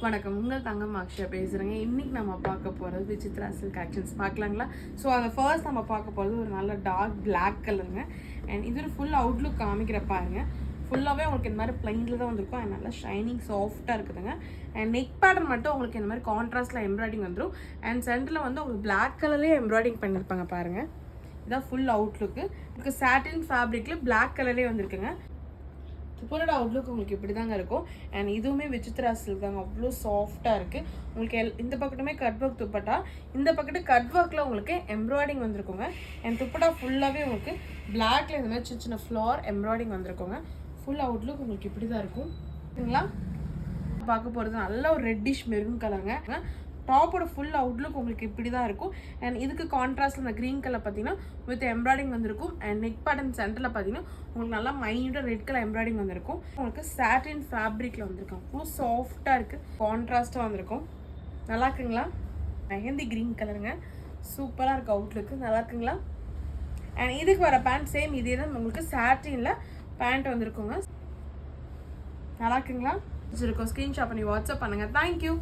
வணக்கம், உங்கள் தங்கம் அக்ஷயா பேசுகிறேங்க. இன்றைக்கி நம்ம பார்க்க போகிறது விசித்ரா சில்க் கலெக்ஷன்ஸ் பார்க்கலாங்களா? ஸோ அதை ஃபர்ஸ்ட் நம்ம பார்க்க போகிறது ஒரு நல்ல டார்க் பிளாக் கலருங்க. அண்ட் இது ஒரு ஃபுல் அவுட்லுக் காமிக்கிற பாருங்க. ஃபுல்லாகவே உங்களுக்கு இந்த மாதிரி பிளைனில் தான் வந்திருக்கும். அண்ட் நல்லா ஷைனிங் சாஃப்டாக இருக்குதுங்க. அண்ட் நெக் பேட்டர்ன் மட்டும் உங்களுக்கு இந்த மாதிரி கான்ட்ராஸ்ட்டில் எம்ப்ராய்டிங் வந்துடும். அண்ட் சென்டரில் வந்து உங்களுக்கு பிளாக் கலர்லேயே எம்ப்ராய்டிங் பண்ணியிருப்பாங்க பாருங்கள். இதான் ஃபுல் அவுட்லுக்கு. உங்களுக்கு சாட்டின் ஃபேப்ரிக்கில் பிளாக் கலரே வந்திருக்குங்க. துப்பரோட அவுட்லுக் உங்களுக்கு இப்படி தாங்க இருக்கும். அண்ட் இதுவுமே விசித்ரா சில்க் தாங்க, அவ்வளோ சாஃப்டாக இருக்குது. உங்களுக்கு இந்த பக்கத்துமே கட் ஒர்க் துப்பட்டா, இந்த பக்கத்து கட் ஒர்க்கில் உங்களுக்கு எம்ப்ராய்டிங் வந்திருக்குங்க. அண்ட் துப்பட்டா ஃபுல்லாகவே உங்களுக்கு பிளாக்ல இந்த மாதிரி சின்ன சின்ன ஃப்ளார் எம்ப்ராய்டிங் வந்திருக்குங்க. ஃபுல் அவுட்லுக் உங்களுக்கு இப்படி தான் இருக்கும். சரிங்களா? பார்க்க போகிறது நல்ல ஒரு ரெட்டிஷ் மெரூன் கலருங்க. டாப்போட ஃபுல் அவுட்லுக் உங்களுக்கு இப்படி தான் இருக்கும். அண்ட் இதுக்கு கான்ட்ராஸ்ட்டில் இந்த க்ரீன் கலர் பார்த்தீங்கன்னா வித் எம்ப்ராய்டிங் வந்திருக்கும். அண்ட் நெக் பேட்டர்ன் சென்டரில் பார்த்தீங்கன்னா உங்களுக்கு நல்லா மைனூட்டாக ரெட் கலர் எம்ப்ராய்டிங் வந்திருக்கும். உங்களுக்கு சாட்டின் ஃபேப்ரிக்கில் வந்திருக்கும். அவ்வளோ சாஃப்டாக இருக்குது, கான்ட்ராஸ்ட்டாக வந்திருக்கும். நல்லா இருக்குங்களா? மெஹந்தி க்ரீன் கலருங்க, சூப்பராக இருக்குது அவுட்லுக்கு. நல்லா இருக்குங்களா? அண்ட் இதுக்கு வர பேண்ட் சேம் இதே தான் உங்களுக்கு சாட்டினில் பேண்ட் வந்திருக்குங்க. நல்லா இருக்குங்களா? வச்சுருக்கோம். ஸ்க்ரீன்ஷாட் பண்ணி வாட்ஸ்அப் பண்ணுங்கள். தேங்க்யூ.